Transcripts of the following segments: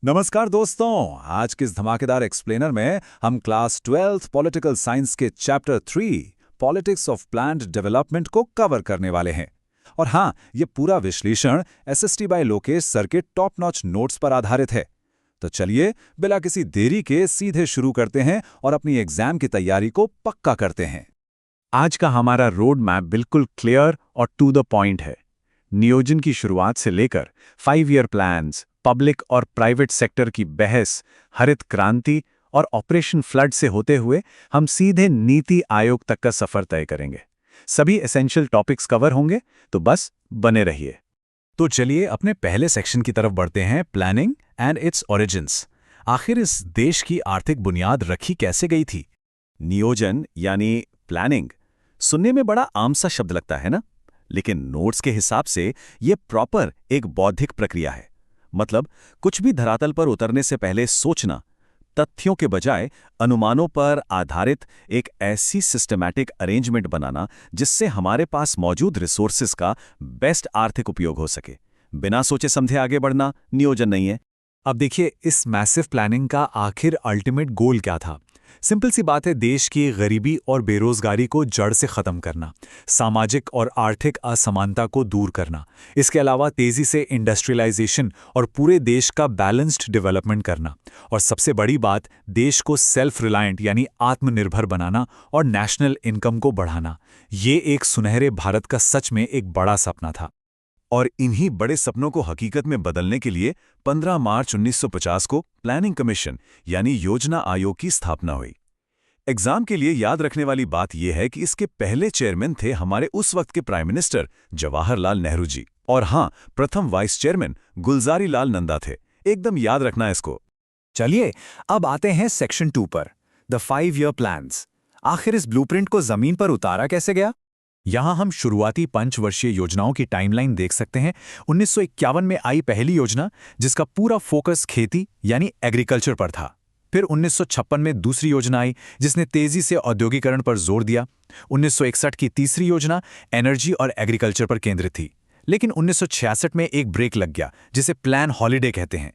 नमस्कार दोस्तों, आज के इस धमाकेदार एक्सप्लेनर में हम क्लास 12th पॉलिटिकल साइंस के chapter 3 politics of planned development को कवर करने वाले हैं। और हाँ, ये पूरा विश्लेषण एसएसटी बाय लोकेश सर के टॉप नॉच नोट्स पर आधारित है। तो चलिए बिना किसी देरी के सीधे शुरू करते हैं और अपनी एग्जाम की तैयारी को पक्का करते हैं। आज का हमारा रोड मैप बिल्कुल क्लियर और टू द पॉइंट है। नियोजन की शुरुआत से लेकर 5 ईयर प्लान्स, पब्लिक और प्राइवेट सेक्टर की बहस, हरित क्रांति और ऑपरेशन फ्लड से होते हुए हम सीधे नीति आयोग तक का सफर तय करेंगे। सभी एसेंशियल टॉपिक्स कवर होंगे, तो बस बने रहिए। तो चलिए अपने पहले सेक्शन की तरफ बढ़ते हैं, प्लानिंग एंड इट्स ओरिजिन्स। आखिर इस देश की आर्थिक बुनियाद रखी कैसे गई थी? नियोजन यानी प्लानिंग सुनने में बड़ा आम सा शब्द लगता है ना, लेकिन नोट्स के हिसाब से ये प्रॉपर एक बौद्धिक प्रक्रिया है। मतलब कुछ भी धरातल पर उतरने से पहले सोचना, तथ्यों के बजाय अनुमानों पर आधारित एक ऐसी सिस्टमैटिक अरेंजमेंट बनाना जिससे हमारे पास मौजूद रिसोर्सेज का बेस्ट आर्थिक उपयोग हो सके। बिना सोचे समझे आगे बढ़ना नियोजन नहीं है। अब देखिए, इस मैसिव प्लानिंग का आखिर अल्टीमेट गोल क्या था? सिंपल सी बात है, देश की गरीबी और बेरोजगारी को जड़ से खत्म करना, सामाजिक और आर्थिक असमानता को दूर करना, इसके अलावा तेजी से इंडस्ट्रियलाइजेशन और पूरे देश का बैलेंस्ड डेवलपमेंट करना, और सबसे बड़ी बात, देश को सेल्फ रिलायंट यानी आत्मनिर्भर बनाना और नेशनल इनकम को बढ़ाना। ये एक सुनहरे भारत का सच में एक बड़ा सपना था। और इन्हीं बड़े सपनों को हकीकत में बदलने के लिए 15 मार्च 1950 को प्लानिंग कमीशन यानी योजना आयोग की स्थापना हुई। एग्जाम के लिए याद रखने वाली बात यह है कि इसके पहले चेयरमैन थे हमारे उस वक्त के प्राइम मिनिस्टर जवाहरलाल नेहरू जी, और हाँ, प्रथम वाइस चेयरमैन गुलजारी लाल नंदा थे। एकदम याद रखना इसको। चलिए अब आते हैं सेक्शन 2 पर, द 5 ईयर प्लान्स। आखिर इस ब्लूप्रिंट को जमीन पर उतारा कैसे गया? यहां हम शुरुआती पंचवर्षीय योजनाओं की टाइमलाइन देख सकते हैं। 1951 में आई पहली योजना, जिसका पूरा फोकस खेती यानी एग्रीकल्चर पर था। फिर 1956 में दूसरी योजना आई, जिसने तेजी से औद्योगिकरण पर जोर दिया। 1961 की तीसरी योजना एनर्जी और एग्रीकल्चर पर केंद्रित थी। लेकिन 1966 में एक ब्रेक लग गया, जिसे प्लान हॉलिडे कहते हैं।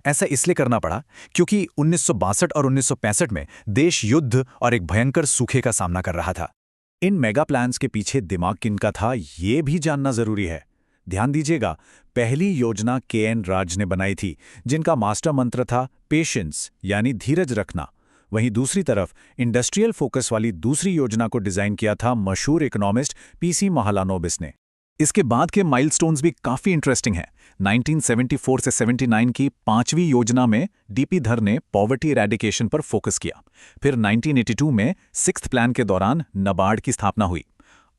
ऐसा इसलिए करना पड़ा क्योंकि 1962 और 1965 में देश युद्ध और एक भयंकर सूखे का सामना कर रहा था। इन मेगा प्लान्स के पीछे दिमाग किनका था, ये भी जानना जरूरी है। ध्यान दीजिएगा, पहली योजना के.एन. राज ने बनाई थी, जिनका मास्टर मंत्र था पेशेंस यानी धीरज रखना। वहीं दूसरी तरफ इंडस्ट्रियल फोकस वाली दूसरी योजना को डिजाइन किया था मशहूर इकोनॉमिस्ट पीसी महालानोबिस ने। इसके बाद के माइलस्टोन्स भी काफी इंटरेस्टिंग हैं। 1974 से 79 की 5वीं योजना में डीपी धर ने पॉवर्टी इरेडिकेशन पर फोकस किया। फिर 1982 में 6th प्लान के दौरान नाबार्ड की स्थापना हुई।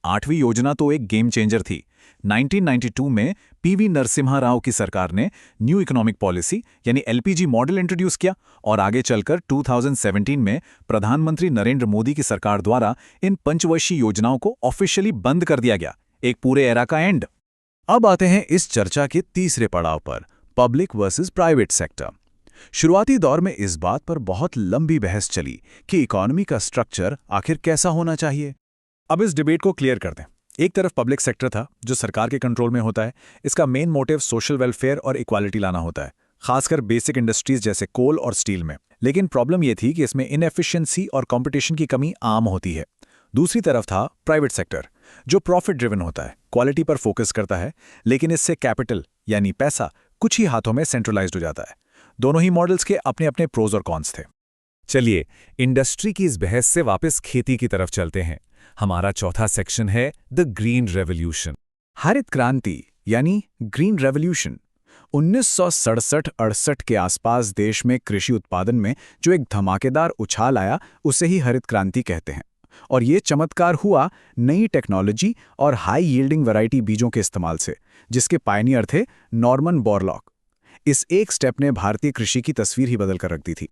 8वीं योजना तो एक गेम चेंजर थी। 1992 में पीवी नरसिम्हा राव की सरकार ने न्यू इकोनॉमिक पॉलिसी यानी एलपीजी मॉडल इंट्रोड्यूस किया, और आगे चलकर 2017 में प्रधानमंत्री नरेंद्र मोदी की सरकार द्वारा इन पंचवर्षीय योजनाओं को ऑफिशियली बंद कर दिया गया। एक पूरे एरा का एंड। अब आते हैं इस चर्चा के तीसरे पड़ाव पर, पब्लिक वर्सेस प्राइवेट सेक्टर। शुरुआती दौर में इस बात पर बहुत लंबी बहस चली कि इकोनॉमी का स्ट्रक्चर आखिर कैसा होना चाहिए। अब इस डिबेट को क्लियर कर दें। एक तरफ पब्लिक सेक्टर था, जो सरकार के कंट्रोल में होता है। इसका मेन मोटिव सोशल वेलफेयर और इक्वालिटी लाना होता है, खासकर बेसिक इंडस्ट्रीज जैसे कोल और स्टील में। लेकिन प्रॉब्लम यह थी कि इसमें इनएफिशिएंसी और कंपटीशन की कमी आम होती है। दूसरी तरफ था प्राइवेट सेक्टर, जो प्रॉफिट ड्रिवन होता है, क्वालिटी पर फोकस करता है, लेकिन इससे कैपिटल यानी पैसा कुछ ही हाथों में सेंट्रलाइज्ड हो जाता है। दोनों ही मॉडल्स के अपने अपने प्रोज और कॉन्स थे। चलिए इंडस्ट्री की इस बहस से वापस खेती की तरफ चलते हैं। हमारा चौथा सेक्शन है द ग्रीन रेवोल्यूशन, हरित क्रांति यानी ग्रीन रेवोल्यूशन। 1967-68 के आसपास देश में कृषि उत्पादन में जो एक धमाकेदार उछाल आया, उसे ही हरित क्रांति कहते हैं। और ये चमत्कार हुआ नई टेक्नोलॉजी और हाई यील्डिंग वैरायटी बीजों के इस्तेमाल से, जिसके पायनियर थे नॉर्मन बोरलॉग। इस एक स्टेप ने भारतीय कृषि की तस्वीर ही बदल कर रख दी थी।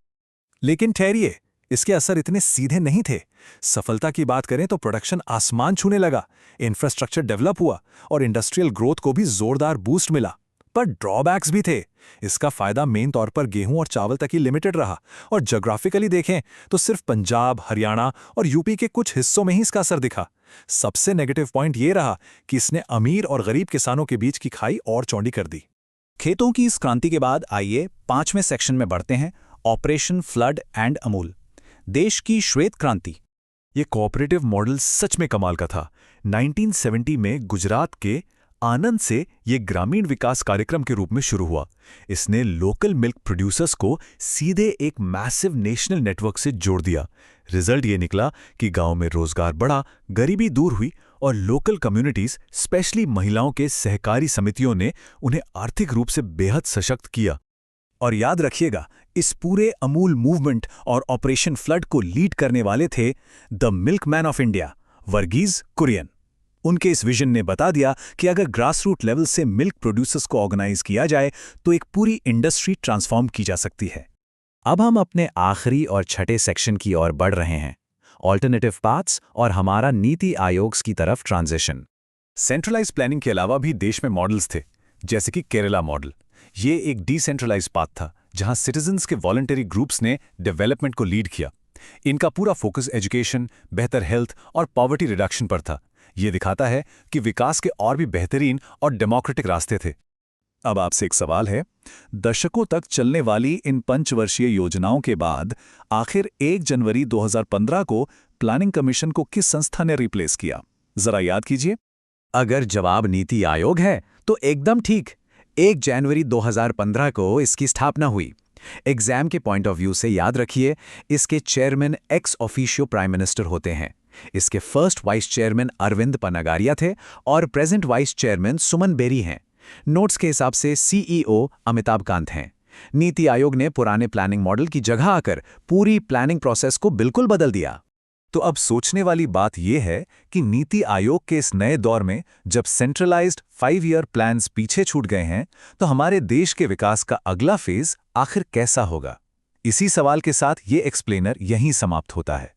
लेकिन ठहरिए, इसके असर इतने सीधे नहीं थे। सफलता की बात करें तो प्रोडक्शन आसमान छूने लगा, इंफ्रास्ट्रक्चर डेवलप हुआ और इंडस्ट्रियल ग्रोथ को भी जोरदार बूस्ट मिला। पर ड्रॉबैक्स भी थे। इसका फायदा मेन तौर पर गेहूं और चावल तक ही लिमिटेड रहा, और ज्योग्राफिकली देखें तो सिर्फ पंजाब, हरियाणा और यूपी के कुछ हिस्सों में ही इसका असर दिखा। सबसे नेगेटिव पॉइंट ये रहा कि इसने अमीर और गरीब किसानों के बीच की खाई और चौड़ी कर दी। खेतों की इस क्रांति के बाद आइए 5वें सेक्शन में बढ़ते हैं, ऑपरेशन फ्लड एंड अमूल, देश की श्वेत क्रांति। ये कोऑपरेटिव मॉडल सच में कमाल का था। 1970 में गुजरात के आनंद से ये ग्रामीण विकास कार्यक्रम के रूप में शुरू हुआ। इसने लोकल मिल्क प्रोड्यूसर्स को सीधे एक मैसिव नेशनल नेटवर्क से जोड़ दिया। रिजल्ट ये निकला कि गांव में रोजगार बढ़ा, गरीबी दूर हुई और लोकल कम्युनिटीज, स्पेशली महिलाओं के सहकारी समितियों ने उन्हें आर्थिक रूप से बेहद सशक्त किया। और याद रखिएगा, इस पूरे अमूल मूवमेंट और ऑपरेशन फ्लड को लीड करने वाले थे the milkman of India, Verghese Kurien. उनके इस विजन ने बता दिया कि अगर ग्रासरूट लेवल से मिल्क प्रोड्यूसर्स को ऑर्गेनाइज किया जाए तो एक पूरी इंडस्ट्री ट्रांसफॉर्म की जा सकती है। अब हम अपने आखिरी और छठे सेक्शन की ओर बढ़ रहे हैं, ऑल्टरनेटिव पाथ्स और हमारा नीति आयोग की तरफ ट्रांजिशन। सेंट्रलाइज प्लानिंग के अलावा भी देश में मॉडल्स थे, जैसे कि केरला मॉडल। ये एक डिसेंट्रलाइज पाथ था जहां सिटीजन्स के वॉलंटरी ग्रुप्स ने डेवलपमेंट को लीड किया। इनका पूरा फोकस एजुकेशन, बेहतर हेल्थ और पॉवर्टी रिडक्शन पर था। ये दिखाता है कि विकास के और भी बेहतरीन और डेमोक्रेटिक रास्ते थे। अब आपसे एक सवाल है, दशकों तक चलने वाली इन पंचवर्षीय योजनाओं के बाद आखिर 1 जनवरी 2015 को प्लानिंग कमीशन को किस संस्था ने रिप्लेस किया? जरा याद कीजिए। अगर जवाब नीति आयोग है तो एकदम ठीक, 1 जनवरी 2015 को इसकी स्थापना हुई। एग्जाम के पॉइंट ऑफ व्यू से याद रखिए, इसके chairman ex officio prime minister होते हैं। इसके फर्स्ट वाइस चेयरमैन अरविंद पनागारिया थे और प्रेजेंट वाइस चेयरमैन सुमन बेरी हैं। नोट्स के हिसाब से सीईओ अमिताभ कांत हैं। नीति आयोग ने पुराने प्लानिंग मॉडल की जगह आकर पूरी प्लानिंग प्रोसेस को बिल्कुल बदल दिया। तो अब सोचने वाली बात यह है कि नीति आयोग के इस नए दौर में जब सेंट्रलाइज्ड 5 ईयर प्लान्स पीछे छूट गए हैं, तो हमारे देश के विकास का अगला फेज आखिर कैसा होगा? इसी सवाल के साथ ये एक्सप्लेनर यहीं समाप्त होता है।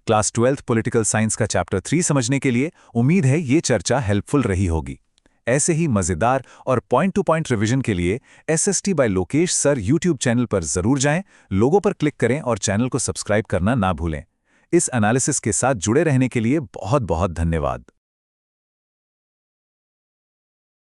क्लास 12th पॉलिटिकल साइंस का चैप्टर 3 समझने के लिए उम्मीद है ये चर्चा हेल्पफुल रही होगी। ऐसे ही मजेदार और पॉइंट टू पॉइंट रिवीजन के लिए SST by Lokesh sir YouTube channel पर जरूर जाएं, लोगों पर क्लिक करें और चैनल को सब्सक्राइब करना ना भूलें। इस एनालिसिस के साथ जुड़े रहने के लिए बहुत बहुत धन्यवाद।